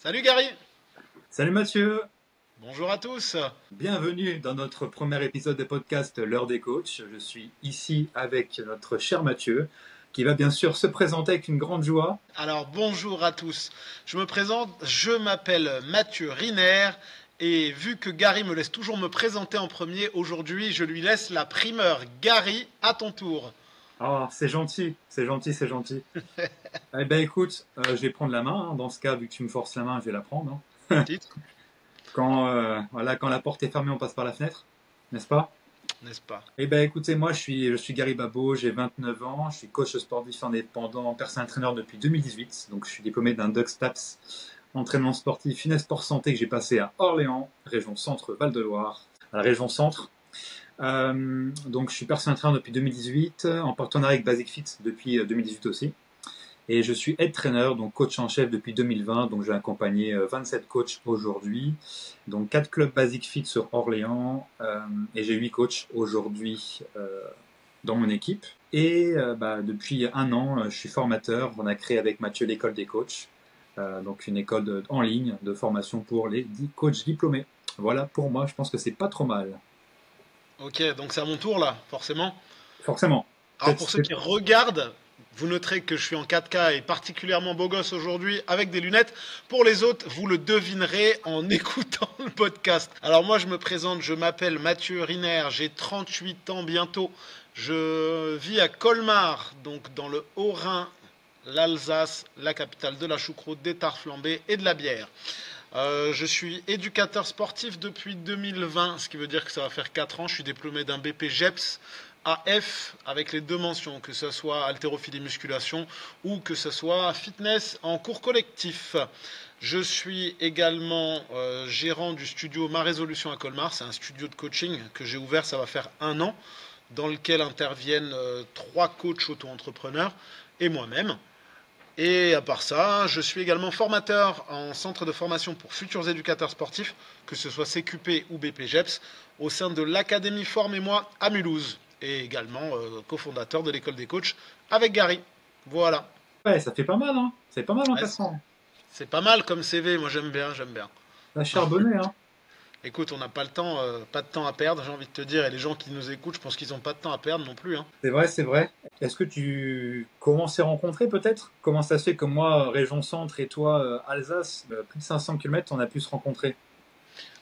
Salut Gary. Salut Mathieu, Bonjour à tous. bienvenue dans notre premier épisode de podcast L'heure des coachs. Je suis ici avec notre cher Mathieu qui va bien sûr se présenter avec une grande joie. Alors bonjour à tous. Je me présente, je m'appelle Mathieu Riner et vu que Gary me laisse toujours me présenter en premier, aujourd'hui je lui laisse la primeur. Gary, à ton tour. Ah, c'est gentil, c'est gentil, c'est gentil. Eh ben écoute, je vais prendre la main, hein. Dans ce cas, vu que tu me forces la main, je vais la prendre, hein. Titre, Quand la porte est fermée, on passe par la fenêtre, n'est-ce pas? n'est-ce pas? Eh ben écoutez, moi je suis Gary Babo, j'ai 29 ans, je suis coach sportif indépendant, personal trainer depuis 2018, donc je suis diplômé d'un DocStats, entraînement sportif, fitness sport santé que j'ai passé à Orléans, région centre Val-de-Loire, à la région centre. Donc je suis personal trainer depuis 2018, en partenariat avec Basic Fit depuis 2018 aussi. Et je suis head trainer, donc coach en chef depuis 2020, donc j'ai accompagné 27 coachs aujourd'hui, donc 4 clubs Basic Fit sur Orléans, et j'ai 8 coachs aujourd'hui dans mon équipe. Et depuis un an, je suis formateur, on a créé avec Mathieu l'école des coachs, donc une école en ligne de formation pour les coachs diplômés. Voilà, pour moi, je pense que c'est pas trop mal. Ok, donc c'est à mon tour là, forcément. Forcément. Alors pour ceux qui regardent, vous noterez que je suis en 4K et particulièrement beau gosse aujourd'hui avec des lunettes. Pour les autres, vous le devinerez en écoutant le podcast. Alors moi je me présente, je m'appelle Mathieu Riner, j'ai 38 ans bientôt. Je vis à Colmar, donc dans le Haut-Rhin, l'Alsace, la capitale de la choucroute, des tartes flambées et de la bière. Je suis éducateur sportif depuis 2020, ce qui veut dire que ça va faire 4 ans. Je suis diplômé d'un BP GEPS AF avec les deux mentions, que ce soit haltérophilie musculation ou que ce soit fitness en cours collectif. Je suis également gérant du studio Ma Résolution à Colmar. C'est un studio de coaching que j'ai ouvert, ça va faire un an, dans lequel interviennent 3 coachs auto-entrepreneurs et moi-même. Et à part ça, je suis également formateur en centre de formation pour futurs éducateurs sportifs, que ce soit CQP ou BPGEPS, au sein de l'Académie Formez-moi à Mulhouse. Et également cofondateur de l'école des coachs avec Gary. Voilà. Ouais, ça fait pas mal, hein. C'est pas mal en Ouais, 4 ans. c'est pas mal comme CV, moi j'aime bien, j'aime bien. La charbonnée, hein. Écoute, on n'a pas le temps, pas de temps à perdre, j'ai envie de te dire, et les gens qui nous écoutent, je pense qu'ils n'ont pas de temps à perdre non plus, hein. C'est vrai, c'est vrai. Est-ce que comment on s'est rencontrés peut-être? Comment ça se fait que moi, région centre et toi, Alsace, plus de 500 km, on a pu se rencontrer?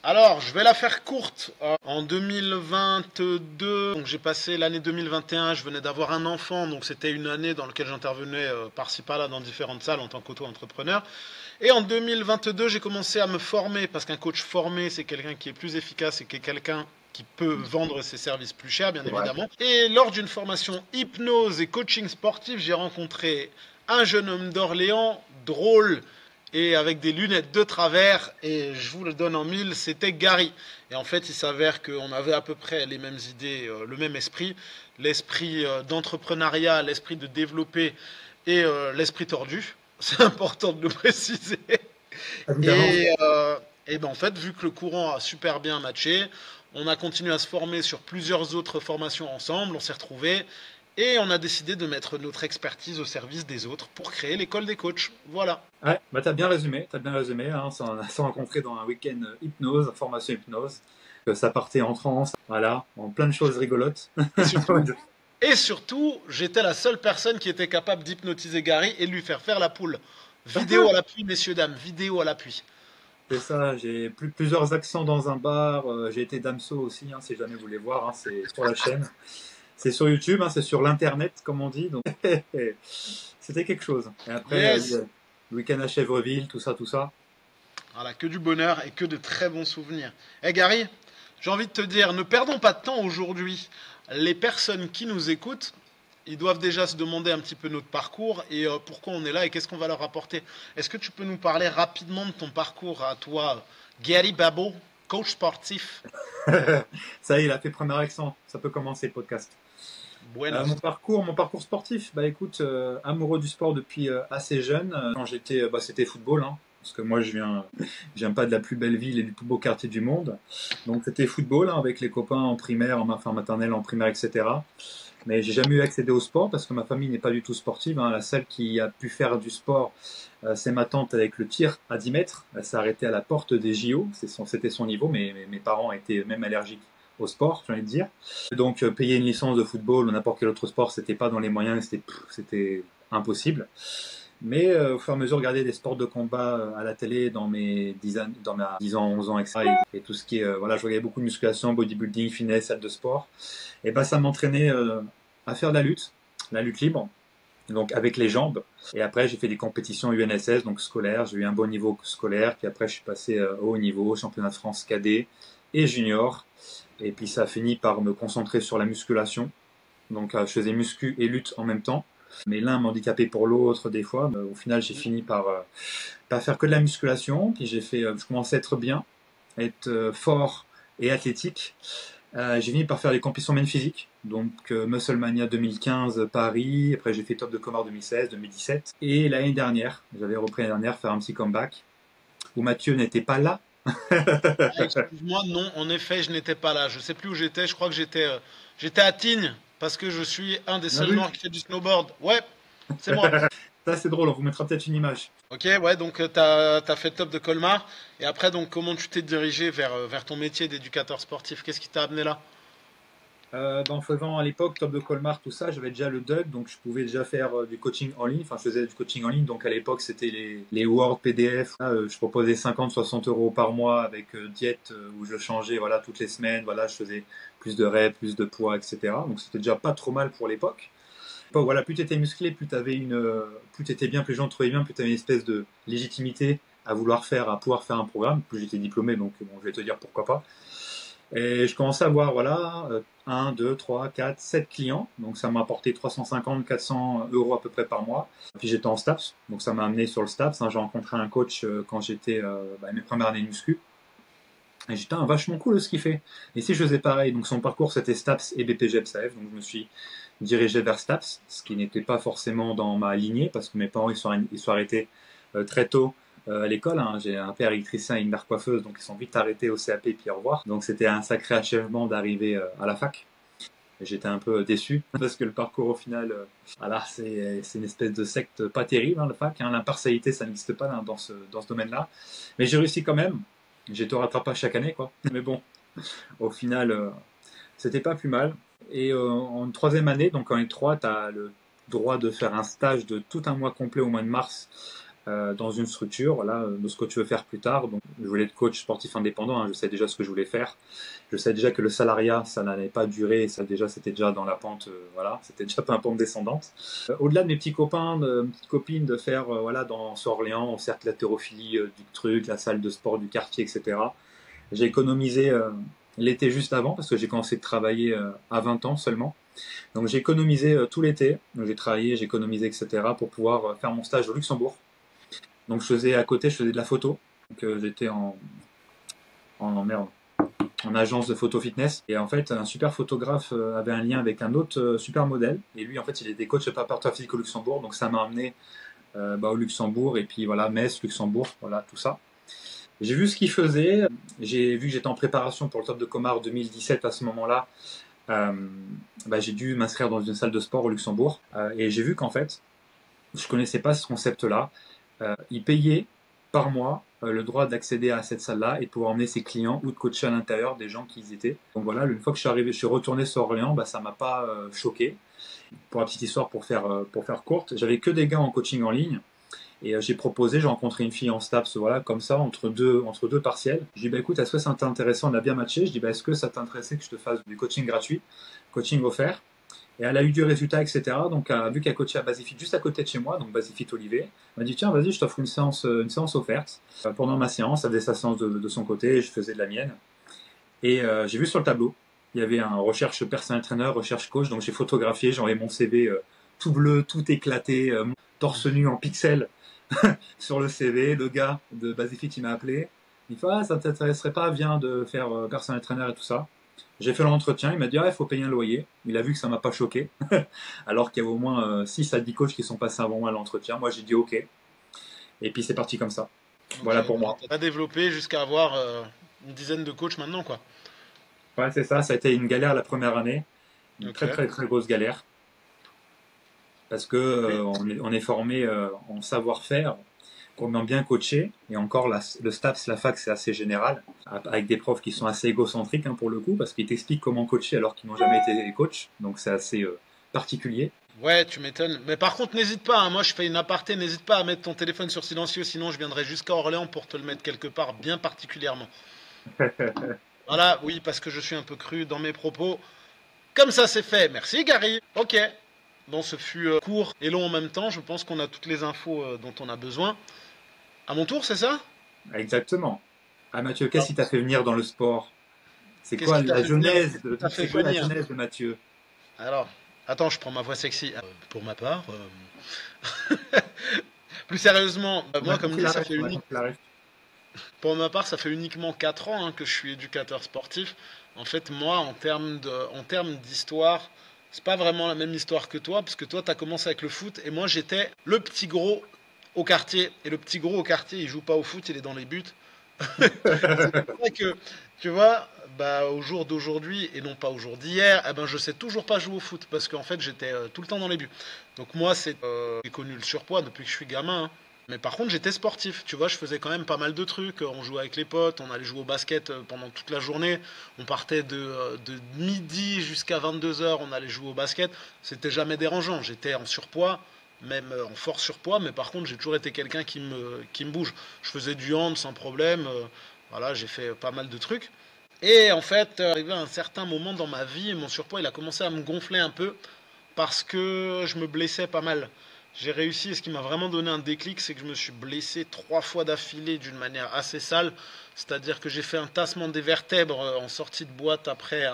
Alors, je vais la faire courte. En 2022, donc j'ai passé l'année 2021, je venais d'avoir un enfant, donc c'était une année dans laquelle j'intervenais par-ci par-là dans différentes salles en tant qu'auto-entrepreneur. Et en 2022, j'ai commencé à me former, parce qu'un coach formé, c'est quelqu'un qui est plus efficace et qui est quelqu'un qui peut vendre ses services plus cher, bien C'est vrai. évidemment. Et lors d'une formation hypnose et coaching sportif, j'ai rencontré un jeune homme d'Orléans, drôle, et avec des lunettes de travers, et je vous le donne en mille, c'était Gary. Et en fait, il s'avère qu'on avait à peu près les mêmes idées, le même esprit, l'esprit d'entrepreneuriat, l'esprit de développer et l'esprit tordu. C'est important de le préciser. Évidemment. Et ben en fait, vu que le courant a super bien matché, on a continué à se former sur plusieurs autres formations ensemble, on s'est retrouvés et on a décidé de mettre notre expertise au service des autres pour créer l'école des coachs. Voilà. Ouais, t'as bien résumé, hein. On s'est rencontrés dans un week-end hypnose, formation hypnose. Ça partait en transe, voilà, en plein de choses rigolotes. Et surtout, et surtout, j'étais la seule personne qui était capable d'hypnotiser Gary et de lui faire faire la poule. Vidéo à l'appui, messieurs, dames, vidéo à l'appui. C'est ça, j'ai plusieurs accents dans un bar, j'ai été damso aussi, hein, si jamais vous voulez voir, hein, c'est sur la chaîne. C'est sur YouTube, hein, c'est sur l'internet, comme on dit, donc c'était quelque chose. Et après, Yes. le week-end à Chèvreville, tout ça, tout ça. Voilà, que du bonheur et que de très bons souvenirs. Eh Gary, j'ai envie de te dire, ne perdons pas de temps aujourd'hui. Les personnes qui nous écoutent, ils doivent déjà se demander un petit peu notre parcours et pourquoi on est là et qu'est-ce qu'on va leur apporter. Est-ce que tu peux nous parler rapidement de ton parcours à toi, Gary Babo, coach sportif? Ça y est, il a fait premier accent, ça peut commencer le podcast. Buenos. Mon sportif, bah écoute, amoureux du sport depuis assez jeune. Quand j'étais, c'était football, hein. parce que moi je viens pas de la plus belle ville et du plus beau quartier du monde. Donc c'était football, hein, avec les copains en primaire, enfin maternelle, en primaire, etc. Mais j'ai jamais eu accédé au sport parce que ma famille n'est pas du tout sportive, hein. La seule qui a pu faire du sport, c'est ma tante avec le tir à 10 mètres. Elle s'est arrêtée à la porte des JO, c'était son niveau, mais mes parents étaient même allergiques au sport, j'ai envie de dire. Donc payer une licence de football ou n'importe quel autre sport, c'était pas dans les moyens, c'était impossible. Mais au fur et à mesure, regarder des sports de combat à la télé dans mes 10 ans, 11 ans, etc. Et tout ce qui est, voilà, je regardais beaucoup de musculation, bodybuilding, fitness, salle de sport. Et ben, ça m'entraînait à faire de la lutte libre, donc avec les jambes. Et après, j'ai fait des compétitions UNSS, donc scolaires. J'ai eu un bon niveau scolaire. Puis après, je suis passé au haut niveau, championnat de France cadet et junior. Et puis ça a fini par me concentrer sur la musculation. Donc je faisais muscu et lutte en même temps. Mais l'un m'handicapait pour l'autre des fois. Au final, j'ai fini par pas faire que de la musculation. Puis je commençais à être bien, à être fort et athlétique. J'ai fini par faire des compétitions main physique. Donc Musclemania 2015 Paris. Après j'ai fait Top de Comore 2016, 2017. Et j'avais repris l'année dernière faire un petit comeback où Mathieu n'était pas là. Ah, excuse-moi, non, en effet, je n'étais pas là. Je sais plus où j'étais. Je crois que j'étais à Tignes parce que je suis un des On a seuls vu. noirs qui fait du snowboard. Ouais, c'est moi. Ça c'est drôle, on vous mettra peut-être une image. Ok, ouais, donc t'as fait top de Colmar. Et après, donc, comment tu t'es dirigé vers ton métier d'éducateur sportif? Qu'est-ce qui t'a amené là? En faisant à l'époque Top de Colmar, tout ça, j'avais déjà le DUG, donc je pouvais déjà faire du coaching en ligne. Enfin, je faisais du coaching en ligne, donc à l'époque, c'était les Word PDF. Là, je proposais 50-60 euros par mois avec diète où je changeais voilà, toutes les semaines. Voilà, je faisais plus de reps, plus de poids, etc. Donc c'était déjà pas trop mal pour l'époque. Voilà, plus tu étais musclé, plus tu étais bien, plus les gens te trouvaient bien, plus tu avais une espèce de légitimité à pouvoir faire un programme. Plus j'étais diplômé, donc bon, je vais te dire pourquoi pas. Et je commençais à avoir, voilà, 1, 2, 3, 4, 7 clients. Donc ça m'a apporté 350, 400 euros à peu près par mois. Puis j'étais en STAPS, donc ça m'a amené sur le STAPS, hein. J'ai rencontré un coach quand j'étais mes premières années de muscu. Et j'étais vachement cool ce qu'il fait. Et si je faisais pareil, donc son parcours c'était STAPS et BPGEPSAF, donc je me suis dirigé vers STAPS, ce qui n'était pas forcément dans ma lignée, parce que mes parents ils sont arrêtés très tôt à l'école, hein. J'ai un père électricien et une mère coiffeuse, donc ils sont vite arrêtés au CAP et puis au revoir. Donc c'était un sacré achèvement d'arriver à la fac. Et j'étais un peu déçu parce que le parcours au final, voilà, c'est une espèce de secte pas terrible, hein, la fac, hein. L'impartialité, ça n'existe pas dans ce domaine-là. Mais j'ai réussi quand même. J'ai au rattrapage chaque année, quoi. Mais bon, au final, c'était pas plus mal. Et en troisième année, donc en L3, tu as le droit de faire un stage de tout un mois complet au mois de mars dans une structure, voilà, de ce que tu veux faire plus tard. Donc, je voulais être coach sportif indépendant, hein, je sais déjà ce que je voulais faire. Je sais déjà que le salariat, ça n'allait pas durer, c'était déjà dans la pente, voilà, c'était déjà pas une pente descendante. Au-delà de mes petits copains, de mes petites copines, de faire, voilà, sur Orléans, au cercle haltérophilie du truc, la salle de sport du quartier, etc. J'ai économisé l'été juste avant, parce que j'ai commencé de travailler à 20 ans seulement. Donc j'ai économisé tout l'été, donc j'ai travaillé, j'ai économisé, etc. pour pouvoir faire mon stage au Luxembourg. Donc à côté, je faisais de la photo. Donc j'étais merde, en agence de photo fitness. Et en fait, un super photographe avait un lien avec un autre super modèle. Et lui, en fait, il était coach de préparateur physique au Luxembourg. Donc ça m'a amené au Luxembourg. Et puis voilà, Metz, Luxembourg, voilà, tout ça. J'ai vu ce qu'il faisait. J'ai vu que j'étais en préparation pour le Top de Comar 2017 à ce moment-là. J'ai dû m'inscrire dans une salle de sport au Luxembourg. Et j'ai vu qu'en fait, je connaissais pas ce concept-là. Il payait par mois le droit d'accéder à cette salle-là et de pouvoir emmener ses clients ou de coacher à l'intérieur des gens qui y étaient. Donc voilà, une fois que je suis retourné sur Orléans, ça m'a pas choqué. Pour la petite histoire, pour faire courte, j'avais que des gars en coaching en ligne. Et j'ai rencontré une fille en STAPS, voilà, comme ça, entre deux partiels. Je dis, écoute, est-ce que ça t'intéresse? On a bien matché. Je dis, est-ce que ça t'intéressait que je te fasse du coaching gratuit, coaching offert? Et elle a eu du résultat, etc. Donc, vu qu'elle coachait à Basifit juste à côté de chez moi, donc Basifit Olivet, elle m'a dit, tiens, vas-y, je t'offre une séance offerte. Pendant ma séance, elle faisait sa séance de son côté, et je faisais de la mienne. Et j'ai vu sur le tableau, il y avait un recherche personnel trainer, recherche coach, donc j'ai photographié, j'ai envoyé mon CV tout bleu, tout éclaté, torse nu en pixels sur le CV. Le gars de Basifit, il m'a appelé. Il fait, ça t'intéresserait pas, viens de faire personnel trainer et tout ça. J'ai fait l'entretien, il m'a dit, il faut payer un loyer. Il a vu que ça m'a pas choqué. Alors qu'il y avait au moins 6 à 10 coachs qui sont passés avant moi à l'entretien. Moi, j'ai dit OK. Et puis c'est parti comme ça. Voilà pour moi. Tu as développé jusqu'à avoir une dizaine de coachs maintenant, quoi. Ouais, c'est ça. Ça a été une galère la première année. Une Ok. très, très, très grosse galère. Parce que Oui. on est formé en savoir-faire, comment bien coacher. Et encore, le STAPS, la fac, c'est assez général. Avec des profs qui sont assez égocentriques, hein, pour le coup, parce qu'ils t'expliquent comment coacher alors qu'ils n'ont jamais été coach. Donc c'est assez particulier. Ouais, tu m'étonnes. Mais par contre, n'hésite pas, hein, moi je fais une aparté, n'hésite pas à mettre ton téléphone sur silencieux, sinon je viendrai jusqu'à Orléans pour te le mettre quelque part bien particulièrement. Voilà, oui, parce que je suis un peu cru dans mes propos. Comme ça, c'est fait. Merci, Gary. Ok. Bon, ce fut court et long en même temps. Je pense qu'on a toutes les infos dont on a besoin. À mon tour, c'est ça? Exactement. Ah Mathieu, qu'est-ce Alors, qui t'a fait venir dans le sport? qu'est-ce qui t'a fait venir? Qu'est-ce qui t'a fait C'est quoi la venir? genèse de Mathieu? Alors, attends, je prends ma voix sexy. Pour ma part, plus sérieusement, On a moi, comme compris dit, la ça ref, fait on a unique. compris la ref. Pour ma part, ça fait uniquement 4 ans que je suis éducateur sportif. En fait, moi, en termes d'histoire, c'est pas vraiment la même histoire que toi, parce que toi, tu as commencé avec le foot, et moi, j'étais le petit gros au quartier. Et le petit gros au quartier, il joue pas au foot, il est dans les buts. C'est pour ça que, tu vois, bah, au jour d'aujourd'hui, et non pas au jour d'hier, eh ben, je sais toujours pas jouer au foot, parce qu'en fait, j'étais tout le temps dans les buts. Donc moi, j'ai connu le surpoids depuis que je suis gamin, hein. Mais par contre, j'étais sportif. Tu vois, je faisais quand même pas mal de trucs. On jouait avec les potes, on allait jouer au basket pendant toute la journée. On partait de midi jusqu'à 22 h, on allait jouer au basket. C'était jamais dérangeant. J'étais en surpoids, même en fort surpoids, mais par contre, j'ai toujours été quelqu'un qui me bouge. Je faisais du hand sans problème. Voilà, j'ai fait pas mal de trucs. Et en fait, arrivé à un certain moment dans ma vie, mon surpoids, il a commencé à me gonfler un peu parce que je me blessais pas mal. J'ai réussi, et ce qui m'a vraiment donné un déclic, c'est que je me suis blessé 3 fois d'affilée d'une manière assez sale. C'est-à-dire que j'ai fait un tassement des vertèbres en sortie de boîte après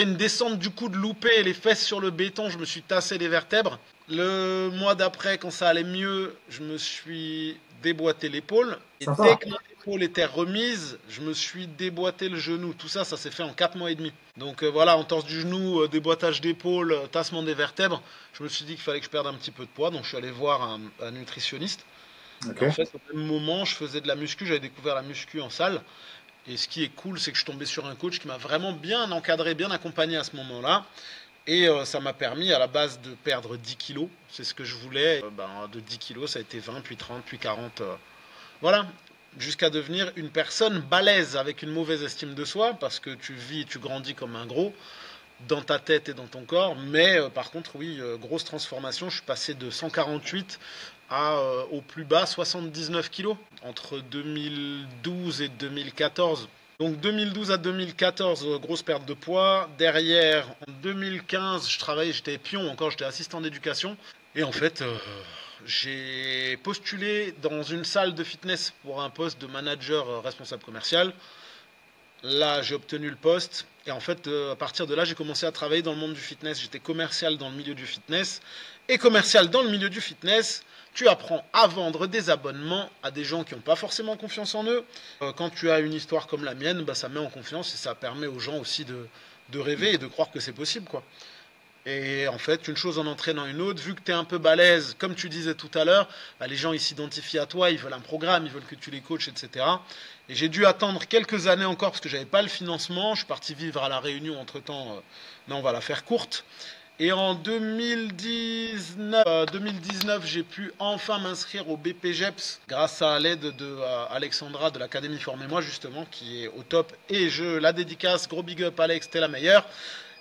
une descente du coup de loupé, les fesses sur le béton, je me suis tassé les vertèbres. Le mois d'après, quand ça allait mieux, je me suis déboîté l'épaule. Et dès Sympa. que mon épaule était remise, je me suis déboîté le genou. Tout ça, ça s'est fait en 4 mois et demi. Donc voilà, entorse du genou, déboîtage d'épaule, tassement des vertèbres. Je me suis dit qu'il fallait que je perde un petit peu de poids, donc je suis allé voir un nutritionniste. Et en Ok. fait, au même moment, je faisais de la muscu, j'avais découvert la muscu en salle. Et ce qui est cool, c'est que je suis tombé sur un coach qui m'a vraiment bien encadré, bien accompagné à ce moment-là. Et ça m'a permis à la base de perdre 10 kilos. C'est ce que je voulais. De 10 kilos, ça a été 20, puis 30, puis 40. Voilà. Jusqu'à devenir une personne balèze avec une mauvaise estime de soi, parce que tu vis, tu grandis comme un gros dans ta tête et dans ton corps. Mais par contre, oui, grosse transformation. Je suis passé de 148 au plus bas 79 kilos entre 2012 et 2014. Donc 2012 à 2014, grosse perte de poids. Derrière, en 2015, je travaillais, j'étais pion encore, j'étais assistant d'éducation. Et en fait, j'ai postulé dans une salle de fitness pour un poste de manager responsable commercial. Là, j'ai obtenu le poste. Et en fait, à partir de là, j'ai commencé à travailler dans le monde du fitness. J'étais commercial dans le milieu du fitness. Et commercial dans le milieu du fitness, tu apprends à vendre des abonnements à des gens qui n'ont pas forcément confiance en eux. Quand tu as une histoire comme la mienne, bah, ça met en confiance et ça permet aux gens aussi de rêver et de croire que c'est possible, quoi. Et en fait, une chose en entraînant une autre, vu que tu es un peu balèze, comme tu disais tout à l'heure, bah, les gens ils s'identifient à toi, ils veulent un programme, ils veulent que tu les coaches, etc. Et j'ai dû attendre quelques années encore parce que j'avais pas le financement. Je suis parti vivre à La Réunion entre-temps, mais on va la faire courte. Et en 2019, j'ai pu enfin m'inscrire au BPGEPS grâce à l'aide de Alexandra de l'Académie Formez-moi justement, qui est au top. Et je la dédicace, gros big up Alex, t'es la meilleure.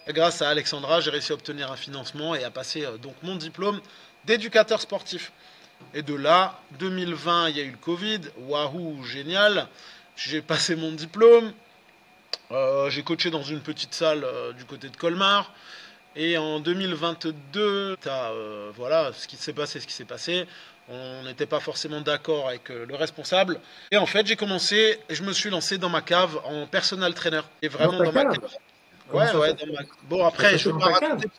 Grâce à Alexandra, j'ai réussi à obtenir un financement et à passer donc mon diplôme d'éducateur sportif. Et de là, 2020, il y a eu le Covid. Waouh, génial. J'ai passé mon diplôme. J'ai coaché dans une petite salle du côté de Colmar. Et en 2022, voilà, ce qui s'est passé, ce qui s'est passé. On n'était pas forcément d'accord avec le responsable. Et en fait, j'ai commencé, je me suis lancé dans ma cave en personal trainer. Et Dans vraiment ta dans ma cave. cave? Comment Ouais, ça, ouais, ça, bon, ça après, se je fait veux dans pas ta cave? raconter.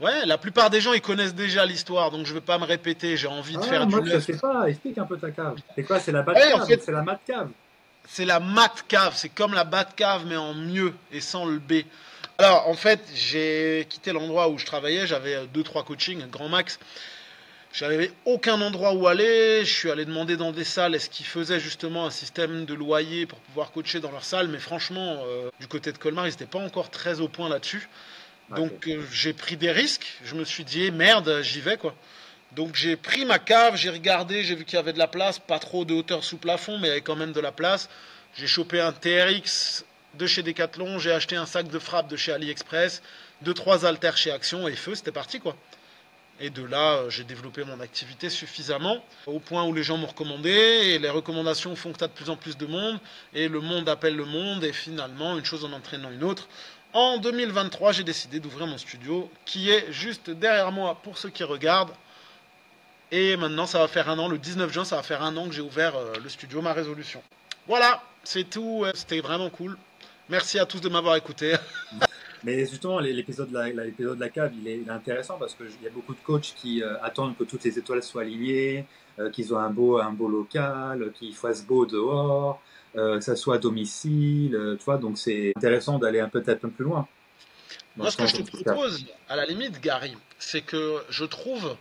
Ouais, la plupart des gens, ils connaissent déjà l'histoire, donc je vais pas me répéter. J'ai envie de Ah, faire du moi je neuf. sais pas, explique un peu ta cave. C'est quoi? C'est la Ouais, en Batcave ou fait, c'est la Matcave? c'est la mat cave. C'est comme la bat cave, mais en mieux et sans le B. Alors, en fait, j'ai quitté l'endroit où je travaillais. J'avais deux trois coachings, grand max. J'avais aucun endroit où aller. Je suis allé demander dans des salles est-ce qu'ils faisaient justement un système de loyer pour pouvoir coacher dans leur salle. Mais franchement, du côté de Colmar, ils n'étaient pas encore très au point là-dessus. Ok. Donc j'ai pris des risques. Je me suis dit, merde, j'y vais quoi. Donc j'ai pris ma cave, j'ai regardé, j'ai vu qu'il y avait de la place, pas trop de hauteur sous plafond, mais il y avait quand même de la place. J'ai chopé un TRX de chez Decathlon, j'ai acheté un sac de frappe de chez AliExpress, deux trois haltères chez Action et feu, c'était parti quoi. Et de là, j'ai développé mon activité suffisamment au point où les gens m'ont recommandé et les recommandations font que tu as de plus en plus de monde et le monde appelle le monde et finalement, une chose en entraînant une autre. En 2023, j'ai décidé d'ouvrir mon studio qui est juste derrière moi pour ceux qui regardent. Et maintenant, ça va faire un an, le 19 juin, ça va faire un an que j'ai ouvert le studio, ma résolution. Voilà, c'est tout. C'était vraiment cool. Merci à tous de m'avoir écouté. Mais justement, l'épisode de la cave, il est intéressant parce qu'il y a beaucoup de coachs qui attendent que toutes les étoiles soient alignées, qu'ils ont un beau local, qu'il fasse beau dehors, que ça soit à domicile, tu vois. Donc c'est intéressant d'aller peut-être un peu plus loin dans Moi, le ce que sens je de te tout ça. propose, à la limite, Gary, c'est que je trouve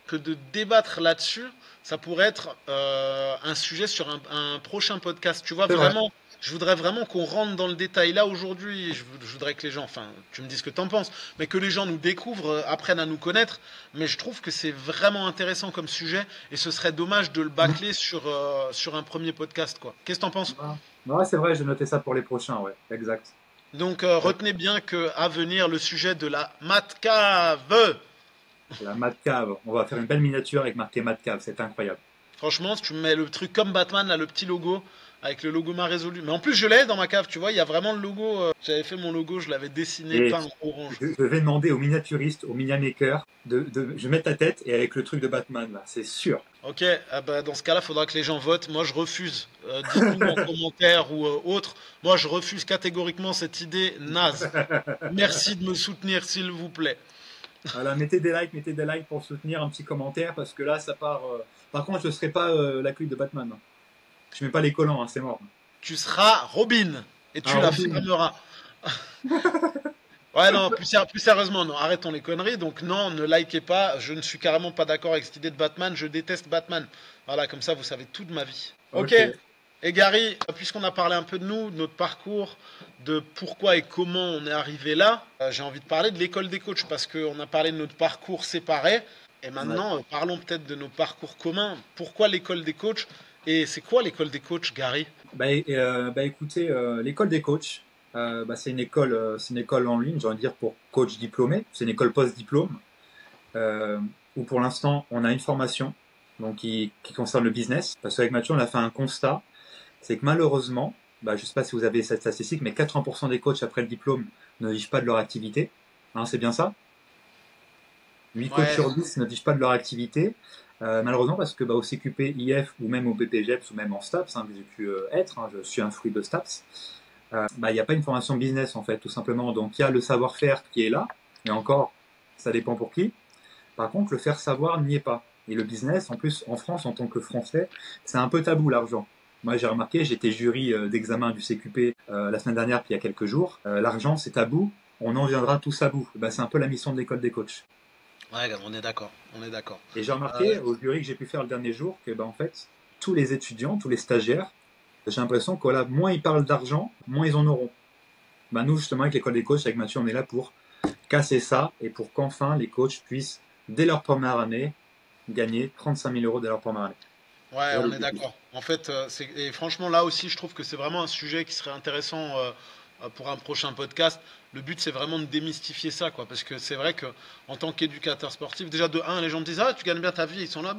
que de débattre là-dessus, ça pourrait être un sujet sur un prochain podcast. Tu vois, C'est vrai. vraiment, je voudrais vraiment qu'on rentre dans le détail là aujourd'hui. Je voudrais que les gens, enfin, tu me dis ce que tu en penses, mais que les gens nous découvrent, apprennent à nous connaître. Mais je trouve que c'est vraiment intéressant comme sujet et ce serait dommage de le bâcler sur un premier podcast, quoi. Qu'est-ce que tu en penses? Ah. Ouais, c'est vrai, j'ai noté ça pour les prochains, ouais, exact. Donc, Ouais. retenez bien que à venir, le sujet de la Matcave. La Mad Cave, on va faire une belle miniature avec marqué Mad Cave, c'est incroyable. Franchement, si tu me mets le truc comme Batman, là, le petit logo, avec le logo ma résolu. Mais en plus, je l'ai dans ma cave, tu vois, il y a vraiment le logo. J'avais fait mon logo, je l'avais dessiné, Et peint orange. je vais demander aux miniaturistes, aux miniamakers, je vais mettre ta tête et avec le truc de Batman, là, c'est sûr. Ok, ah bah, dans ce cas-là, il faudra que les gens votent. Moi, je refuse. Dites-nous en commentaire ou autre. Moi, je refuse catégoriquement cette idée naze. Merci de me soutenir, s'il vous plaît. Voilà, mettez des likes pour soutenir un petit commentaire parce que là, ça part. Par contre, je ne serai pas la cuite de Batman, hein. Je mets pas les collants, hein, c'est mort. Tu seras Robin et tu Ah, la Robin. fermeras. Ouais, non, plus sérieusement, non, arrêtons les conneries. Donc, non, ne likez pas. Je ne suis carrément pas d'accord avec cette idée de Batman. Je déteste Batman. Voilà, comme ça, vous savez tout de ma vie. Ok. Ok. Et Gary, puisqu'on a parlé un peu de nous, de notre parcours, de pourquoi et comment on est arrivé là, j'ai envie de parler de l'école des coachs parce qu'on a parlé de notre parcours séparé. Et Ouais. maintenant, parlons peut-être de nos parcours communs. Pourquoi l'école des coachs? Et c'est quoi l'école des coachs, Gary? Écoutez, l'école des coachs, c'est une école en ligne, j'ai envie de dire pour coach diplômé. C'est une école post-diplôme euh, où pour l'instant on a une formation donc qui concerne le business. Parce qu'avec Mathieu, on a fait un constat, c'est que malheureusement, je ne sais pas si vous avez cette statistique, mais 80% des coachs après le diplôme ne vivent pas de leur activité. Hein, c'est bien ça? 8 coachs Ouais, sur 10 ne vivent pas de leur activité. Malheureusement, parce que au CQP, IF ou même au BPGEPS ou même en STAPS, hein, que j'ai pu être, hein, je suis un fruit de STAPS, il n'y a pas une formation business en fait, tout simplement. Donc il y a le savoir-faire qui est là, et encore, ça dépend pour qui. Par contre, le faire savoir n'y est pas. Et le business, en plus, en France, en tant que Français, c'est un peu tabou l'argent. Moi, j'ai remarqué, j'étais jury d'examen du CQP la semaine dernière, puis il y a quelques jours. L'argent, c'est tabou. On en viendra tous à bout. C'est un peu la mission de l'école des coachs. ouais, on est d'accord. On est d'accord. Et j'ai Euh, remarqué au jury que j'ai pu faire le dernier jour que, en fait, tous les étudiants, tous les stagiaires, j'ai l'impression que voilà, moins ils parlent d'argent, moins ils en auront. Nous, justement, avec l'école des coachs, avec Mathieu, on est là pour casser ça et pour qu'enfin les coachs puissent, dès leur première année, gagner 35 000 euros dès leur première année. Ouais, Voilà on est l'objectif. d'accord. En fait, et franchement, là aussi, je trouve que c'est vraiment un sujet qui serait intéressant pour un prochain podcast. Le but, c'est vraiment de démystifier ça, quoi. Parce que c'est vrai que en tant qu'éducateur sportif, déjà de un, les gens me disent, ah, tu gagnes bien ta vie, ils sont là.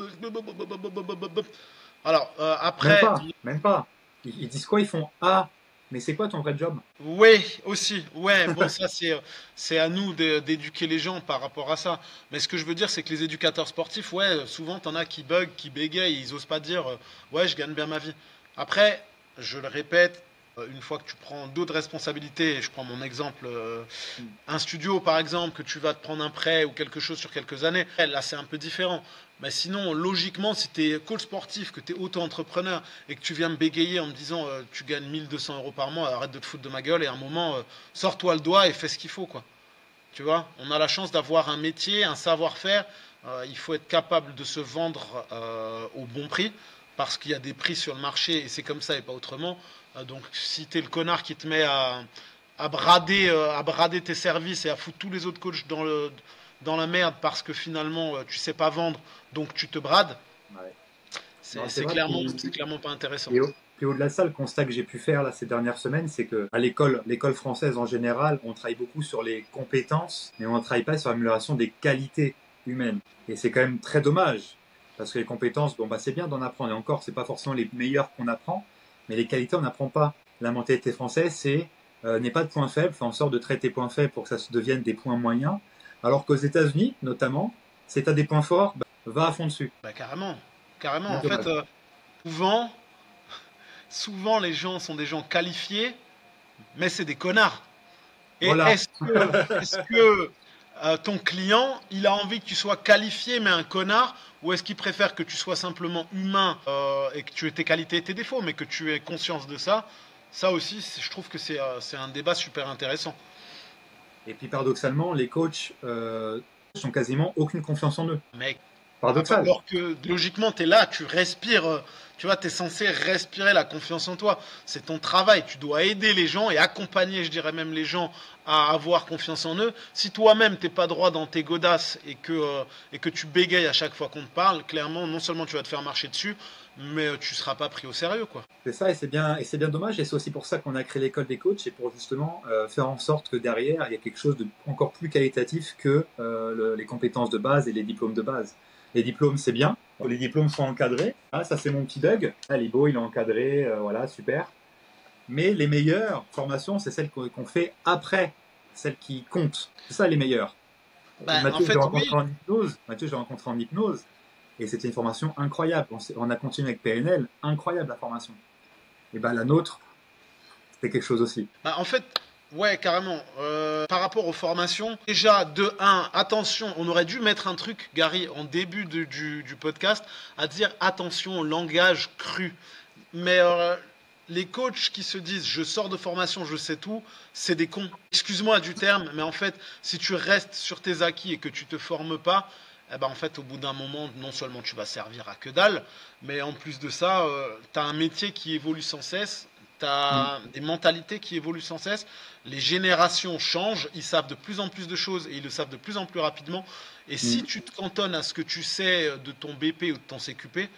Alors, Même après, pas, même pas. Ils disent quoi? Ils font ah, mais c'est quoi ton vrai job? oui, aussi, ouais, bon, ça, c'est à nous d'éduquer les gens par rapport à ça. Mais ce que je veux dire, c'est que les éducateurs sportifs, ouais, souvent, t'en as qui bug, qui bégayent, ils osent pas dire, ouais, je gagne bien ma vie. Après, je le répète, une fois que tu prends d'autres responsabilités, et je prends mon exemple, un studio par exemple, que tu vas te prendre un prêt ou quelque chose sur quelques années, là c'est un peu différent. Mais sinon, logiquement, si tu es coach sportif, que tu es auto-entrepreneur et que tu viens me bégayer en me disant tu gagnes 1 200 € par mois, arrête de te foutre de ma gueule et à un moment, sors-toi le doigt et fais ce qu'il faut, quoi. Tu vois, on a la chance d'avoir un métier, un savoir-faire il faut être capable de se vendre au bon prix, parce qu'il y a des prix sur le marché et c'est comme ça et pas autrement. Donc si tu es le connard qui te met à brader tes services et à foutre tous les autres coachs dans la merde parce que finalement tu sais pas vendre, donc tu te brades, Ouais. Non, c'est c'est c'est vrai. clairement, c'est clairement pas intéressant. Puis au-delà de ça, le constat que j'ai pu faire là, ces dernières semaines, c'est que à l'école française en général, on travaille beaucoup sur les compétences, mais on ne travaille pas sur l'amélioration des qualités humaines. Et c'est quand même très dommage, parce que les compétences, bon, bah, c'est bien d'en apprendre, et encore, c'est pas forcément les meilleures qu'on apprend, mais les qualités, on n'apprend pas. La mentalité française, c'est n'est pas de points faibles, fait en sorte de traiter points faibles pour que ça se devienne des points moyens, alors qu'aux États-Unis, notamment, c'est à des points forts, bah, va à fond dessus. Bah carrément, carrément. Bien En fait, dommage. souvent, souvent les gens sont des gens qualifiés, mais c'est des connards. Et Voilà. est-ce que ton client, il a envie que tu sois qualifié mais un connard, ou est-ce qu'il préfère que tu sois simplement humain et que tu aies tes qualités et tes défauts, mais que tu aies conscience de ça? Ça aussi, je trouve que c'est un débat super intéressant. Et puis paradoxalement, les coachs n'ont quasiment aucune confiance en eux. Mec, Paradoxal. alors que logiquement, tu es là, tu respires, tu vois, tu es censé respirer la confiance en toi. C'est ton travail, tu dois aider les gens et accompagner, je dirais même, les gens à avoir confiance en eux. Si toi-même, t'es pas droit dans tes godasses et que tu bégayes à chaque fois qu'on te parle, clairement, non seulement tu vas te faire marcher dessus, mais tu seras pas pris au sérieux, quoi. C'est ça, et c'est bien dommage. Et c'est aussi pour ça qu'on a créé l'école des coachs, et pour justement faire en sorte que derrière, il y a quelque chose de encore plus qualitatif que les compétences de base et les diplômes de base. Les diplômes, c'est bien. Les diplômes sont encadrés. Ah, ça, c'est mon petit bug. Ah, il est beau, il est encadré, voilà, super. Mais les meilleures formations, c'est celles qu'on fait après, celles qui comptent. C'est ça les meilleures. Ben, en fait, oui. Mathieu, j'ai rencontré en hypnose, et c'était une formation incroyable. On a continué avec PNL, incroyable la formation. Et ben la nôtre, c'était quelque chose aussi. Ben, en fait, ouais, carrément. Par rapport aux formations, déjà, de un, attention, on aurait dû mettre un truc, Gary, en début du podcast, à dire attention au langage cru. Mais les coachs qui se disent je sors de formation, je sais tout, c'est des cons. Excuse-moi du terme, mais en fait, si tu restes sur tes acquis et que tu te formes pas, eh ben en fait, au bout d'un moment, non seulement tu vas servir à que dalle, mais en plus de ça, tu as un métier qui évolue sans cesse, tu Mm. as des mentalités qui évoluent sans cesse, les générations changent, ils savent de plus en plus de choses et ils le savent de plus en plus rapidement. Et si Mm. tu te cantonnes à ce que tu sais de ton BP ou de ton CQP,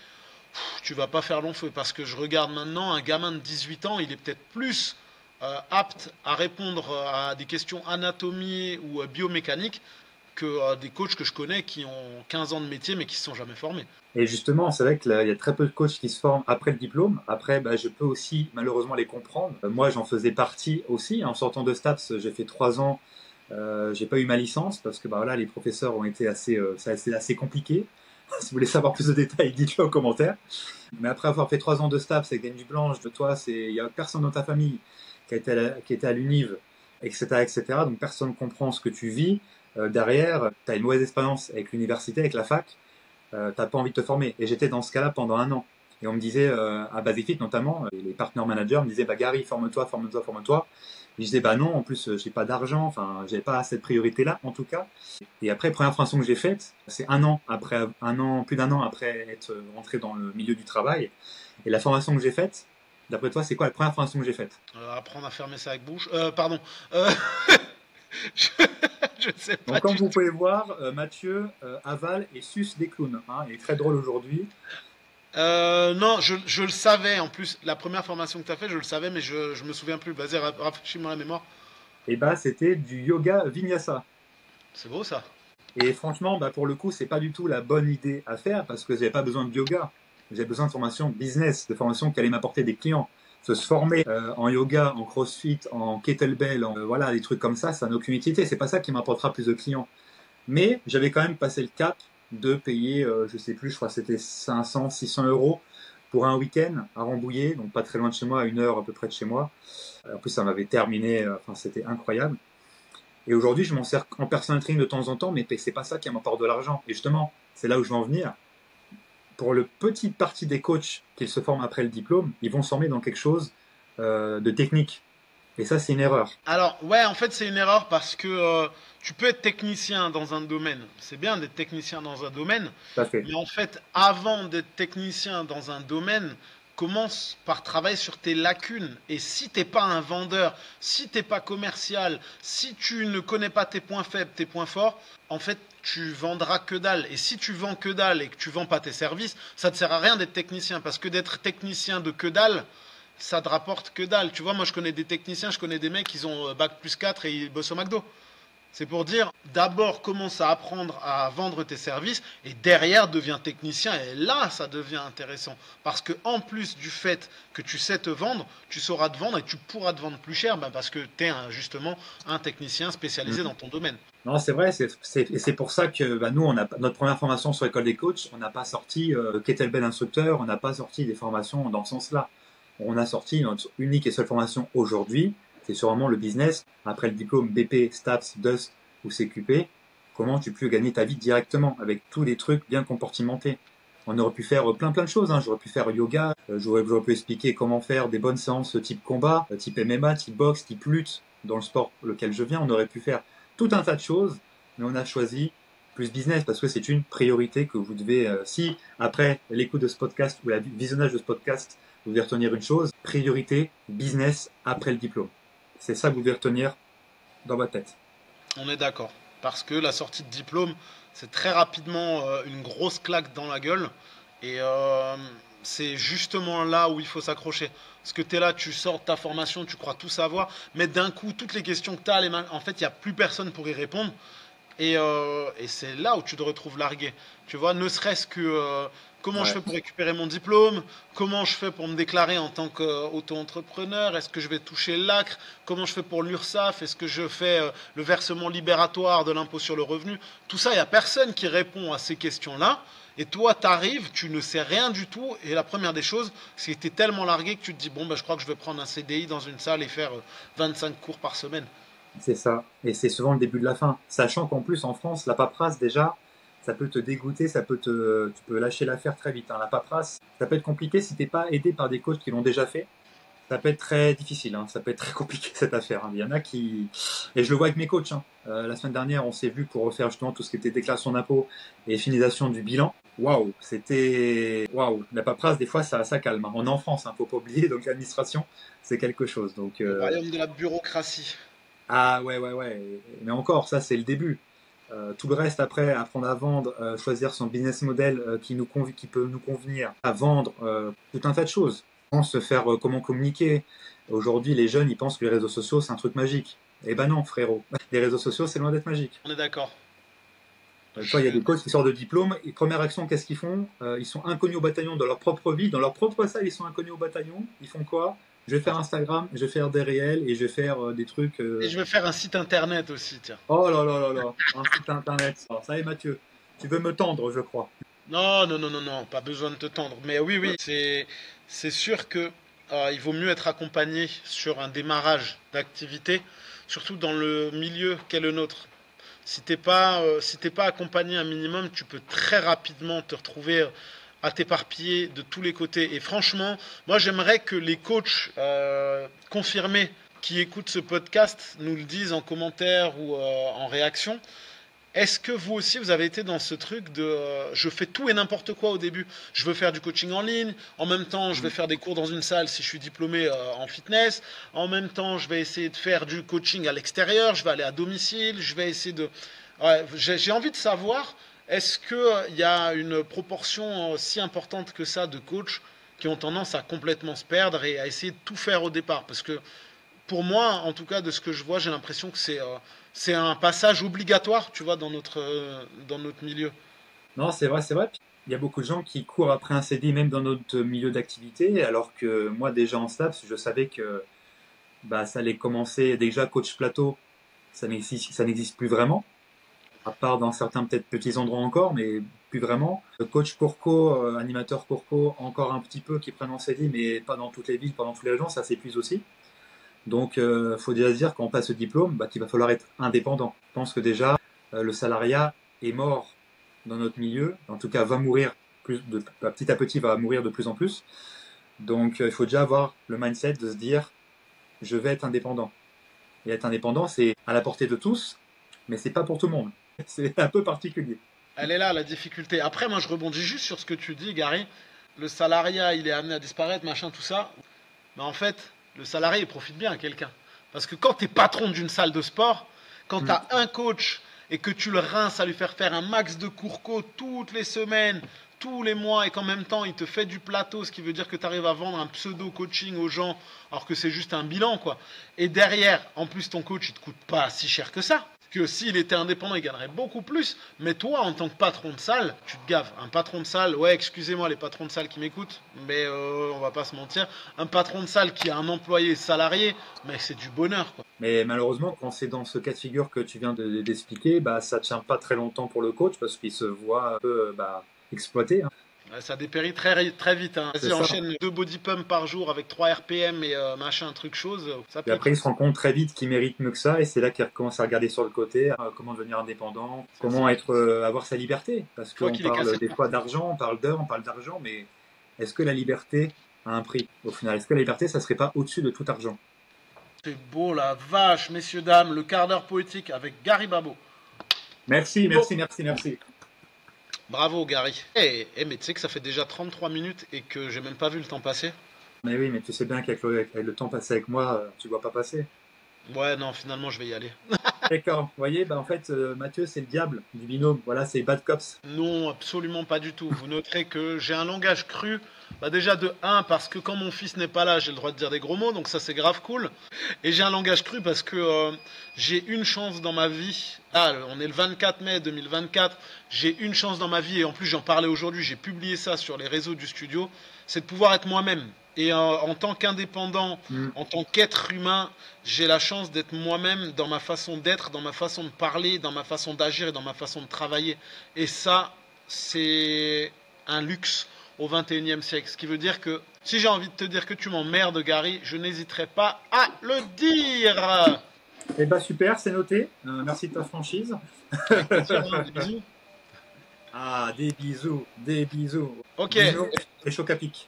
tu vas pas faire long feu parce que je regarde maintenant un gamin de 18 ans, il est peut-être plus apte à répondre à des questions anatomie ou biomécanique que des coachs que je connais qui ont 15 ans de métier mais qui ne se sont jamais formés. Et justement, c'est vrai qu'il y a très peu de coachs qui se forment après le diplôme. Après, bah, je peux aussi malheureusement les comprendre. Moi, j'en faisais partie aussi. En sortant de STAPS, j'ai fait 3 ans. J'ai pas eu ma licence parce que bah, voilà, les professeurs ont été assez compliqués. Si vous voulez savoir plus de détails, dites-le en commentaire. Mais après avoir fait 3 ans de STAPS avec une blanche, de toi, il y a personne dans ta famille qui était à l'UNIV, etc., etc. Donc personne ne comprend ce que tu vis. Derrière, tu as une mauvaise expérience avec l'université, avec la fac. T'as pas envie de te former. Et j'étais dans ce cas-là pendant un an. Et on me disait, à Basifit notamment, les partenaires managers me disaient, bah Gary, forme-toi, forme-toi, forme-toi. Et je disais, bah non, en plus, j'ai pas d'argent, enfin, j'ai pas cette priorité-là, en tout cas. Et après, première formation que j'ai faite, c'est plus d'un an après être rentré dans le milieu du travail. Et la formation que j'ai faite, d'après toi, c'est quoi la première formation que j'ai faite? Apprendre à fermer ça avec bouche. Pardon. Euh, je, je ne sais pas Donc, comme du vous tout. pouvez voir, Mathieu avale et suce des clowns. Hein. Il est très drôle aujourd'hui. Non, je le savais en plus. La première formation que tu as fait, je le savais, mais je me souviens plus. Vas-y, rafraîchis-moi la mémoire. Et bah, c'était du yoga vinyasa. C'est beau ça. Et franchement, bah, pour le coup, c'est pas du tout la bonne idée à faire parce que j'avais pas besoin de yoga. J'ai besoin de formation business, de formation qui allait m'apporter des clients. Se former en yoga, en crossfit, en kettlebell, voilà, des trucs comme ça n'a aucune utilité. C'est pas ça qui m'apportera plus de clients. Mais j'avais quand même passé le cap de payer, je sais plus, je crois que c'était 500, 600 euros pour un week-end à Rambouillet, donc pas très loin de chez moi, à 1 heure à peu près de chez moi. En plus, ça m'avait terminé, enfin, c'était incroyable. Et aujourd'hui, je m'en sers en personal training de temps en temps, mais c'est pas ça qui m'apporte de l'argent. Et justement, c'est là où je veux en venir. Pour le petite partie des coachs qui se forment après le diplôme, ils vont se former dans quelque chose de technique. Et ça, c'est une erreur. Alors, ouais, en fait, c'est une erreur parce que tu peux être technicien dans un domaine. C'est bien d'être technicien dans un domaine, Tout à fait. mais en fait, avant d'être technicien dans un domaine, commence par travailler sur tes lacunes. Et si t'es pas un vendeur, si t'es pas commercial, si tu ne connais pas tes points faibles, tes points forts, en fait, tu vendras que dalle. Et si tu vends que dalle et que tu vends pas tes services, ça te sert à rien d'être technicien parce que d'être technicien de que dalle, ça te rapporte que dalle. Tu vois, moi je connais des techniciens, je connais des mecs, ils ont bac plus 4 et ils bossent au McDo. C'est pour dire, d'abord commence à apprendre à vendre tes services et derrière deviens technicien et là ça devient intéressant. Parce que en plus du fait que tu sais te vendre, tu sauras te vendre et tu pourras te vendre plus cher parce que tu es justement un technicien spécialisé Mhm. dans ton domaine. Non, c'est vrai, et c'est pour ça que nous, notre première formation sur l'école des coachs, on n'a pas sorti kettlebell instructeur, on n'a pas sorti des formations dans ce sens-là. On a sorti notre unique et seule formation aujourd'hui, c'est sur vraiment le business, après le diplôme BP, STAPS, DUST ou CQP, comment tu peux gagner ta vie directement avec tous les trucs bien comportementés. On aurait pu faire plein de choses, hein. J'aurais pu faire yoga, j'aurais pu expliquer comment faire des bonnes séances type combat, type MMA, type boxe, type lutte, dans le sport lequel je viens, on aurait pu faire tout un tas de choses, mais on a choisi plus business parce que c'est une priorité que vous devez, si après l'écoute de ce podcast ou le visionnage de ce podcast, vous devez retenir une chose, priorité, business après le diplôme. C'est ça que vous devez retenir dans votre tête. On est d'accord. Parce que la sortie de diplôme, c'est très rapidement une grosse claque dans la gueule. Et c'est justement là où il faut s'accrocher. Parce que tu es là, tu sors de ta formation, tu crois tout savoir, mais d'un coup, toutes les questions que tu as, en fait, il n'y a plus personne pour y répondre. Et c'est là où tu te retrouves largué. Tu vois, ne serait-ce que comment je Ouais. fais pour récupérer mon diplôme, comment je fais pour me déclarer en tant qu'auto-entrepreneur, est-ce que je vais toucher l'ACRE, comment je fais pour l'URSSAF, est-ce que je fais le versement libératoire de l'impôt sur le revenu. Tout ça, il n'y a personne qui répond à ces questions-là. Et toi, tu arrives, tu ne sais rien du tout. Et la première des choses, c'est que tu es tellement largué que tu te dis, bon, ben, je crois que je vais prendre un CDI dans une salle et faire 25 cours par semaine. C'est ça. Et c'est souvent le début de la fin. Sachant qu'en plus, en France, la paperasse, déjà, ça peut te dégoûter, tu peux lâcher l'affaire très vite, hein. La paperasse, ça peut être compliqué si t'es pas aidé par des coachs qui l'ont déjà fait. Ça peut être très difficile, hein. Ça peut être très compliqué cette affaire, hein. Il y en a qui, et je le vois avec mes coachs, hein. La semaine dernière, on s'est vu pour refaire justement tout ce qui était déclaration d'impôt et finalisation du bilan. Waouh. La paperasse, des fois, ça calme, hein. On est en France, hein, faut pas oublier. Donc l'administration, c'est quelque chose. Donc Le royaume de la bureaucratie. ah ouais. Mais encore, ça c'est le début. Tout le reste après, apprendre à vendre, choisir son business model qui peut nous convenir, à vendre, tout un tas de choses. Se faire comment communiquer. Aujourd'hui, les jeunes, ils pensent que les réseaux sociaux, c'est un truc magique. Eh ben non, frérot. Les réseaux sociaux, c'est loin d'être magique. On est d'accord. Tu vois, il y a Je- des coachs qui sortent de diplôme, et première action, qu'est-ce qu'ils font? Ils sont inconnus au bataillon dans leur propre vie, dans leur propre salle, ils sont inconnus au bataillon. Ils font quoi? Je vais faire Instagram, je vais faire des réels et je vais faire des trucs. Et je vais faire un site internet aussi, tiens. Oh là, un site internet. Ça y est, Mathieu, tu veux me tendre, je crois. Non, pas besoin de te tendre. Mais oui, oui, c'est sûr que il vaut mieux être accompagné sur un démarrage d'activité, surtout dans le milieu qu'est le nôtre. Si t'es pas accompagné un minimum, tu peux très rapidement te retrouver à t'éparpiller de tous les côtés. Et franchement, moi j'aimerais que les coachs confirmés qui écoutent ce podcast nous le disent en commentaire ou en réaction. Est-ce que vous aussi, vous avez été dans ce truc de je fais tout et n'importe quoi au début. Je veux faire du coaching en ligne, en même temps je vais faire des cours dans une salle si je suis diplômé en fitness, en même temps je vais essayer de faire du coaching à l'extérieur, je vais aller à domicile, je vais essayer de... Ouais, j'ai envie de savoir, est-ce qu'il y a une proportion si importante que ça de coachs qui ont tendance à complètement se perdre et à essayer de tout faire au départ? Parce que pour moi, en tout cas, de ce que je vois, j'ai l'impression que c'est un passage obligatoire, tu vois, dans notre milieu. Non, c'est vrai, c'est vrai. Puis, il y a beaucoup de gens qui courent après un CDI même dans notre milieu d'activité, alors que moi déjà en STAPS, je savais que bah, ça allait commencer déjà coach plateau, ça n'existe plus vraiment, à part dans certains peut-être petits endroits encore, mais plus vraiment. Le coach Courco, animateur Courco, encore un petit peu qui prennent en CDI, mais pas dans toutes les villes, pas dans toutes les régions, ça s'épuise aussi. Donc, faut déjà se dire quand on passe ce diplôme, bah, qu'il va falloir être indépendant. Je pense que déjà, le salariat est mort dans notre milieu. En tout cas, va mourir petit à petit, va mourir de plus en plus. Donc, il faut déjà avoir le mindset de se dire, je vais être indépendant. Et être indépendant, c'est à la portée de tous, mais c'est pas pour tout le monde. C'est un peu particulier. Elle est là, la difficulté. Après, moi, je rebondis juste sur ce que tu dis, Gary. Le salariat, il est amené à disparaître, machin, tout ça. Mais en fait, le salarié, il profite bien à quelqu'un. Parce que quand tu es patron d'une salle de sport, quand tu Mm. as un coach et que tu le rinces à lui faire un max de courco toutes les semaines, tous les mois, et qu'en même temps, il te fait du plateau, ce qui veut dire que tu arrives à vendre un pseudo-coaching aux gens, alors que c'est juste un bilan, quoi. Et derrière, en plus, ton coach, il te coûte pas si cher que ça. Que s'il était indépendant, il gagnerait beaucoup plus. Mais toi, en tant que patron de salle, tu te gaves. Un patron de salle, ouais, excusez-moi les patrons de salle qui m'écoutent, mais on va pas se mentir. Un patron de salle qui a un employé salarié, mais c'est du bonheur, quoi. Mais malheureusement, quand c'est dans ce cas de figure que tu viens d'expliquer, bah, ça tient pas très longtemps pour le coach parce qu'il se voit un peu exploité, hein. Ouais, ça dépérit très, très vite, hein. C'est Vas-y, ça. enchaîne 2 body pumps par jour avec 3 RPM et machin, truc chose, ça Et après, pique. il se rend compte très vite qu'il mérite mieux que ça, et c'est là qu'il commence à regarder sur le côté comment devenir indépendant, C'est ça. comment avoir sa liberté. Parce Une fois qu'on qu'il est cassé. parle des fois d'argent, on parle d'heures, on parle d'argent, mais est-ce que la liberté a un prix au final? Est-ce que la liberté, ça serait pas au-dessus de tout argent? C'est beau la vache, messieurs, dames, le quart d'heure poétique avec Gary Babo. Merci, Bon, merci, merci, merci. bravo Gary. Mais tu sais que ça fait déjà 33 minutes et que j'ai même pas vu le temps passer. Mais oui, mais tu sais bien qu'avec le temps passé avec moi, tu ne vois pas passer. Ouais, non, finalement, je vais y aller. D'accord, vous voyez, bah en fait, Mathieu, c'est le diable du binôme. Voilà, c'est Bad Cops. Non, absolument pas du tout. Vous noterez que j'ai un langage cru. Bah déjà de un parce que quand mon fils n'est pas là, j'ai le droit de dire des gros mots, donc ça c'est grave cool. Et j'ai un langage cru parce que j'ai une chance dans ma vie. Ah, on est le 24 mai 2024. J'ai une chance dans ma vie et en plus j'en parlais aujourd'hui, j'ai publié ça sur les réseaux du studio, c'est de pouvoir être moi-même. Et en tant qu'indépendant, Hmm. en tant qu'être humain, j'ai la chance d'être moi-même dans ma façon d'être, dans ma façon de parler, dans ma façon d'agir et dans ma façon de travailler. Et ça, c'est un luxe au 21e siècle. Ce qui veut dire que si j'ai envie de te dire que tu m'emmerdes, Gary, je n'hésiterai pas à le dire. Eh bah super, c'est noté. Merci de ta franchise. Avec plaisir, hein, des bisous. Ah, des bisous, des bisous. Ok. Bisous et choc à pic.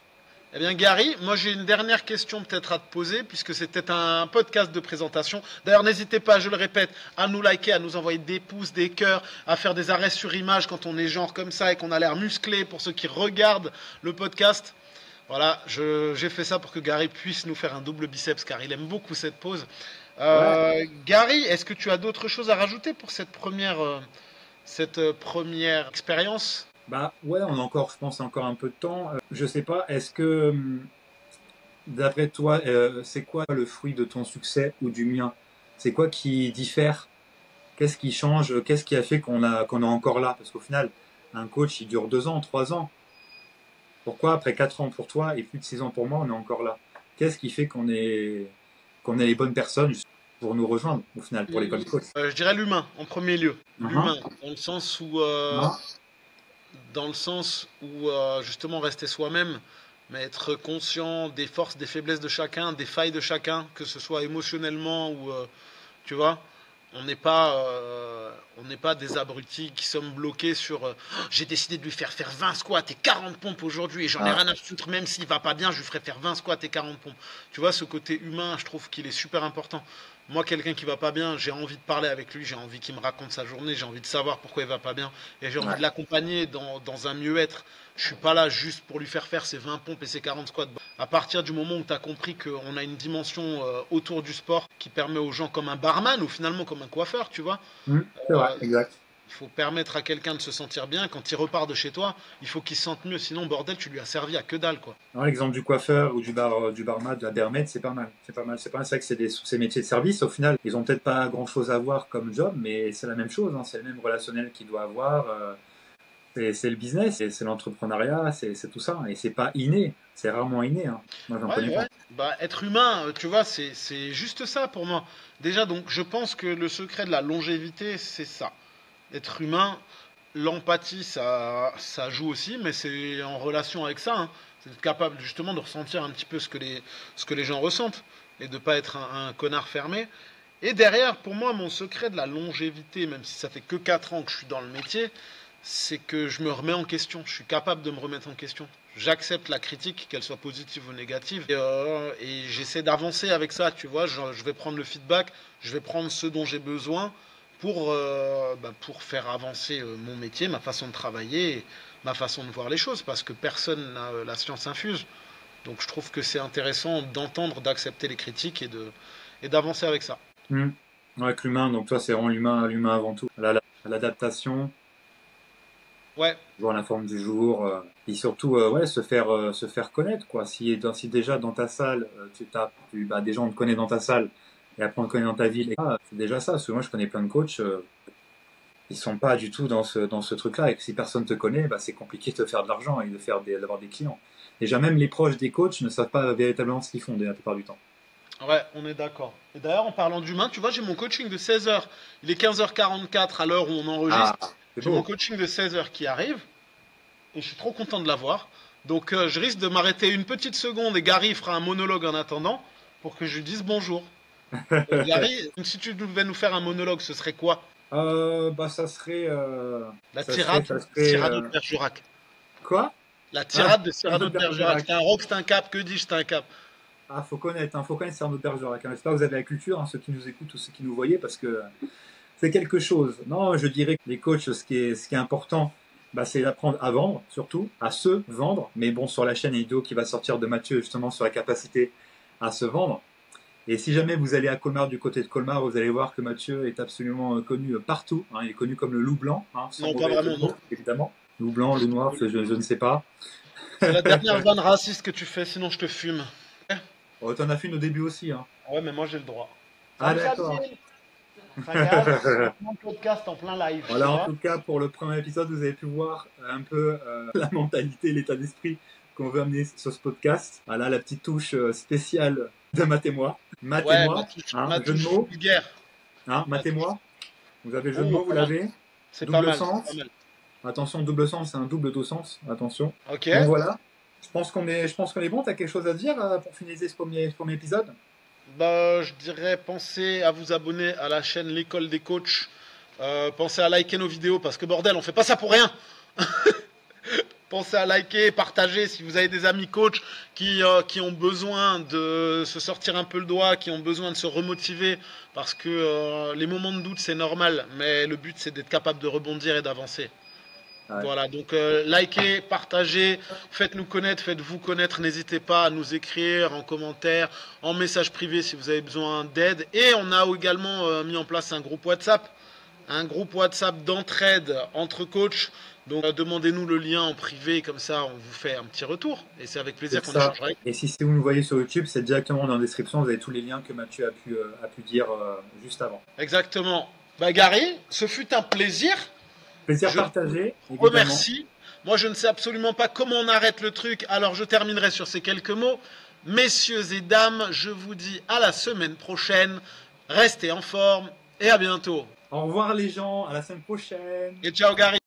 Eh bien, Gary, moi j'ai une dernière question peut-être à te poser, puisque c'était un podcast de présentation. D'ailleurs, n'hésitez pas, je le répète, à nous liker, à nous envoyer des pouces, des cœurs, à faire des arrêts sur image quand on est genre comme ça et qu'on a l'air musclé pour ceux qui regardent le podcast. Voilà, j'ai fait ça pour que Gary puisse nous faire un double biceps, car il aime beaucoup cette pose. Ouais. Gary, est-ce que tu as d'autres choses à rajouter pour cette première expérience? Bah ouais, on a encore, je pense, encore un peu de temps. Je sais pas, est-ce que, d'après toi, c'est quoi le fruit de ton succès ou du mien? C'est quoi qui diffère? Qu'est-ce qui change? Qu'est-ce qui a fait qu'on est encore là? Parce qu'au final, un coach, il dure 2 ans, 3 ans. Pourquoi après 4 ans pour toi et plus de 6 ans pour moi, on est encore là? Qu'est-ce qui fait qu'on est les bonnes personnes pour nous rejoindre au final, pour l'école de coach? Je dirais l'humain en premier lieu. Mhm. L'humain, Non. dans le sens où justement rester soi-même, mais être conscient des forces, des faiblesses de chacun, des failles de chacun, que ce soit émotionnellement ou tu vois. On n'est pas des abrutis qui sommes bloqués sur j'ai décidé de lui faire 20 squats et 40 pompes aujourd'hui et j'en ai Ah, rien à foutre, même s'il va pas bien, je lui ferai faire 20 squats et 40 pompes. Tu vois, ce côté humain, je trouve qu'il est super important. Moi, quelqu'un qui va pas bien, j'ai envie de parler avec lui, j'ai envie qu'il me raconte sa journée, j'ai envie de savoir pourquoi il va pas bien et j'ai envie ouais. de l'accompagner dans un mieux-être. Je suis pas là juste pour lui faire ses 20 pompes et ses 40 squats. À partir du moment où tu as compris qu'on a une dimension autour du sport qui permet aux gens comme un barman ou finalement comme un coiffeur, tu vois, C'est vrai, euh, exact. il faut permettre à quelqu'un de se sentir bien. Quand il repart de chez toi, il faut qu'il se sente mieux. Sinon, bordel, tu lui as servi à que dalle, quoi. Non, l'exemple du coiffeur ou du barman, de la dermaid, c'est pas mal. C'est pas mal. C'est pas mal. C'est vrai que c'est des métiers de service. Au final, ils ont peut-être pas grand-chose à voir comme job, mais c'est la même chose, hein. C'est le même relationnel qu'il doit avoir. C'est le business, c'est l'entrepreneuriat, c'est tout ça. Et c'est pas inné. C'est rarement inné, hein. Moi, j'en Ouais, connais pas. ouais. Bah, être humain, tu vois, c'est juste ça pour moi. Déjà, donc, je pense que le secret de la longévité, c'est ça. Être humain, l'empathie, ça joue aussi, mais c'est en relation avec ça, hein. C'est être capable justement de ressentir un petit peu ce que les gens ressentent et de pas être un connard fermé. Et derrière, pour moi, mon secret de la longévité, même si ça fait que 4 ans que je suis dans le métier, c'est que je me remets en question. Je suis capable de me remettre en question. j'accepte la critique, qu'elle soit positive ou négative, et j'essaie d'avancer avec ça, tu vois. Je vais prendre le feedback, je vais prendre ce dont j'ai besoin pour faire avancer mon métier, ma façon de travailler, et ma façon de voir les choses, parce que personne n'a la science infuse. Donc je trouve que c'est intéressant d'entendre, d'accepter les critiques et d'avancer avec ça. Hmm. Ouais, avec l'humain, donc toi, c'est vraiment l'humain avant tout. L'adaptation, Ouais, voir la forme du jour, et surtout, ouais, se faire connaître, quoi. Si déjà dans ta salle, des gens te connaissent dans ta salle, et après on te connaît dans ta ville, c'est déjà ça. Parce que moi, je connais plein de coachs, ils sont pas du tout dans ce truc-là, et que si personne te connaît, c'est compliqué de te faire de l'argent et d'avoir des clients. Déjà, même les proches des coachs ne savent pas véritablement ce qu'ils font, la plupart du temps. ouais, on est d'accord. Et d'ailleurs, en parlant d'humain, tu vois, j'ai mon coaching de 16h. Il est 15h44 à l'heure où on Ah, enregistre. c'est J'ai mon beau. coaching de 16h qui arrive. Et je suis trop content de l'avoir. Donc je risque de m'arrêter une petite seconde et Gary fera un monologue en attendant pour que je lui dise bonjour. Gary, si tu devais nous faire un monologue, ce serait quoi? Ça serait, La ça serait, tirade ça de serait, Cyrano de Bergerac. quoi? La Ah, tirade de Cyrano Arnaud de Bergerac. Bergerac. C'est un rock, c'est un cap. Que dis-je, c'est un cap. Ah, faut connaître c'est Arnaud Bergerac. J'espère que vous avez la culture, hein, ceux qui nous écoutent ou ceux qui nous voyaient, parce que c'est quelque chose. Non, je dirais que les coachs, ce qui est important, c'est d'apprendre à vendre, surtout, à se vendre. Mais bon, sur la chaîne, il y a une vidéo qui va sortir de Mathieu, justement, sur la capacité à se vendre. Et si jamais vous allez à Colmar, du côté de Colmar, vous allez voir que Mathieu est absolument connu partout, hein. Il est connu comme le loup blanc, hein, sans Non, pas mauvais jeu de vraiment, non. mots, évidemment. Loup blanc, loup noir, je ne sais pas. C'est la dernière vanne raciste que tu fais, sinon je te fume. Oh, t'en as fait une au début aussi, hein. Ouais, mais moi j'ai le droit. Ah, Salut d'accord. Sabine. Regarde, en plein podcast, en plein live, tu Voilà, en vois. tout cas, pour le premier épisode, vous avez pu voir un peu la mentalité, l'état d'esprit qu'on veut amener sur ce podcast. Voilà, la petite touche spéciale de Matt et moi. Matt et Ouais, moi, hein, ma jeu de touche mots, vulgaire. hein, Ma Matt et touche- moi. Vous avez jeu de Oh, mots, vous pas mal. l'avez. C'est pas Double mal, c'est pas sens. mal. Attention, double sens, c'est un double deux sens. Attention. Ok. Donc voilà. Je pense qu'on est bon. T'as quelque chose à dire pour finaliser ce premier épisode? Bah, je dirais pensez à vous abonner à la chaîne L'école des coachs. Pensez à liker nos vidéos parce que bordel, on fait pas ça pour rien. Pensez à liker, partager si vous avez des amis coachs qui ont besoin de se sortir un peu le doigt, qui ont besoin de se remotiver parce que les moments de doute c'est normal, mais le but c'est d'être capable de rebondir et d'avancer. Ouais. Voilà, donc likez, partagez, faites-nous connaître, faites-vous connaître, n'hésitez pas à nous écrire en commentaire, en message privé si vous avez besoin d'aide. Et on a également mis en place un groupe WhatsApp d'entraide entre coachs. Donc demandez-nous le lien en privé, comme ça on vous fait un petit retour. Et c'est avec plaisir C'est qu'on ça. échangera. Et si vous nous voyez sur YouTube, c'est directement dans la description. Vous avez tous les liens que Mathieu a pu dire juste avant. Exactement. Bah Gary, ce fut un plaisir. Plaisir Je partagé, te évidemment. remercie. Moi, je ne sais absolument pas comment on arrête le truc, alors je terminerai sur ces quelques mots. Messieurs et dames, je vous dis à la semaine prochaine. Restez en forme et à bientôt. Au revoir les gens, à la semaine prochaine. Et ciao Gary.